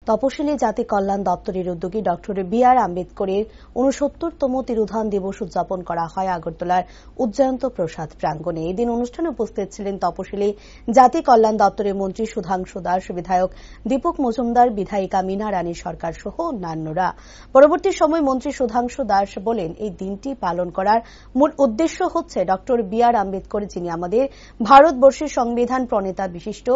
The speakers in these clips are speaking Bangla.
তপশিলি জাতি কল্যাণ দপ্তরের উদ্যোগে ডক্টর বি আর আম্বেদকরের ৬৯তম তিরোধান দিবস উদযাপন করা হয় আগরতলার উজ্জয়ন্ত প্রসাদ প্রাঙ্গণে। এদিন অনুষ্ঠানে উপস্থিত ছিলেন তপশিলি জাতি কল্যাণ দপ্তরের মন্ত্রী সুধাংশু দাস, বিধায়ক দীপক মজুমদার, বিধায়িকা মীনা রানী সরকার সহ অন্যান্যরা। পরবর্তী সময় মন্ত্রী সুধাংশু দাস বলেন, এই দিনটি পালন করার মূল উদ্দেশ্য হচ্ছে ডক্টর বি আর আম্বেদকর, যিনি আমাদের ভারতবর্ষের সংবিধান প্রণেতা, বিশিষ্ট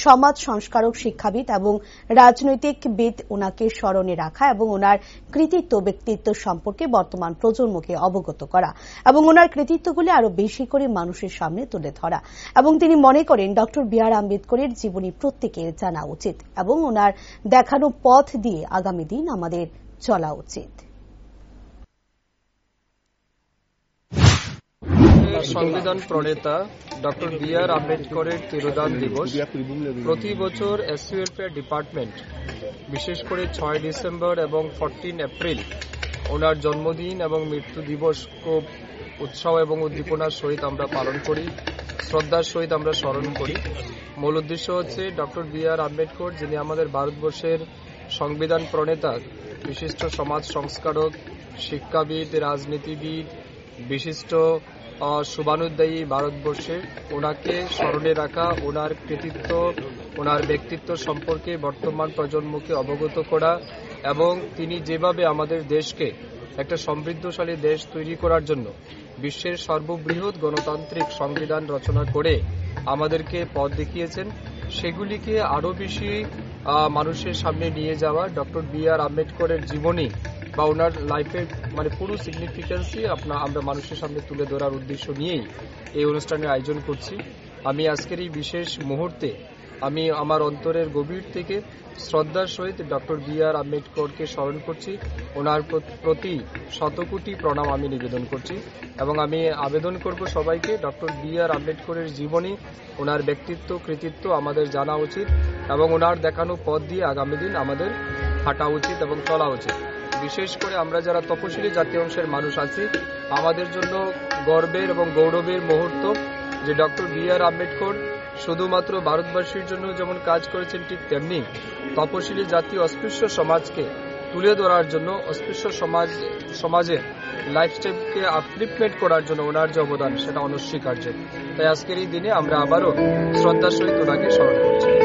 সমাজ সংস্কারক, শিক্ষাবিদ এবং রাজনৈতিকবিদ, ওনাকে স্মরণে রাখা এবং ওনার কৃতিত্ব ব্যক্তিত্ব সম্পর্কে বর্তমান প্রজন্মকে অবগত করা এবং ওনার কৃতিত্বগুলি আরো বেশি করে মানুষের সামনে তুলে ধরা। এবং তিনি মনে করেন ডক্টর বি আর আম্বেদকরের জীবনী প্রত্যেকের জানা উচিত এবং ওনার দেখানো পথ দিয়ে আগামী দিন আমাদের চলা উচিত। সংবিধান প্রণেতা ডক্টর বি আর আম্বেদকরের তিরোধান দিবস প্রতি বছর এসইউএলফেয়ার ডিপার্টমেন্ট বিশেষ করে ৬ ডিসেম্বর এবং 14 এপ্রিল ওনার জন্মদিন এবং মৃত্যু দিবস খুব উৎসাহ এবং উদ্দীপনার সহিত আমরা পালন করি, শ্রদ্ধার সহিত আমরা স্মরণ করি। মূল উদ্দেশ্য হচ্ছে ডক্টর বি আর আম্বেদকর, যিনি আমাদের ভারতবর্ষের সংবিধান প্রণেতা, বিশিষ্ট সমাজ সংস্কারক, শিক্ষাবিদ, রাজনীতিবিদ, বিশিষ্ট শুভানুধ্যায়ী ভারতবর্ষে, ওনাকে স্মরণে রাখা, ওনার কৃতিত্ব, ওনার ব্যক্তিত্ব সম্পর্কে বর্তমান প্রজন্মকে অবগত করা এবং তিনি যেভাবে আমাদের দেশকে একটা সমৃদ্ধশালী দেশ তৈরি করার জন্য বিশ্বের সর্ববৃহৎ গণতান্ত্রিক সংবিধান রচনা করে আমাদেরকে পথ দেখিয়েছেন, সেগুলিকে আরো বেশি মানুষের সামনে নিয়ে যাওয়া, ডক্টর বি আর আম্বেদকরের জীবনী বা ওনার লাইফের পুরো সিগনিফিকেন্সই আমরা মানুষের সামনে তুলে ধরার উদ্দেশ্য নিয়েই এই অনুষ্ঠানের আয়োজন করছি। আমি আজকের এই বিশেষ মুহূর্তে আমি আমার অন্তরের গভীর থেকে শ্রদ্ধার সহিত ডক্টর বি আর আম্বেদকরকে স্মরণ করছি, ওনার প্রতি শতকোটি প্রণাম আমি নিবেদন করছি এবং আমি আবেদন করব সবাইকে, ডক্টর বি আর আম্বেদকরের জীবনী, ওনার ব্যক্তিত্ব কৃতিত্ব আমাদের জানা উচিত এবং ওনার দেখানো পথ দিয়ে আগামী দিন আমাদের হাঁটা উচিত এবং চলা উচিত। বিশেষ করে আমরা যারা তপশিলি জাতি অংশের মানুষ আছি, আমাদের জন্য গর্বের এবং গৌরবের মুহূর্ত যে ডক্টর বি আর আম্বেদকর শুধুমাত্র ভারতবাসীর জন্য যেমন কাজ করেছেন, ঠিক তেমনি তপশিলি জাতি অস্পৃশ্য সমাজকে তুলে ধরার জন্য, অস্পৃশ্য সমাজের লাইফস্টাইলকে আপলিফমেন্ট করার জন্য ওনার যে অবদান সেটা অনস্বীকার্য। তাই আজকের এই দিনে আমরা আবারও শ্রদ্ধার সহিত ওনাকে স্মরণ করছি।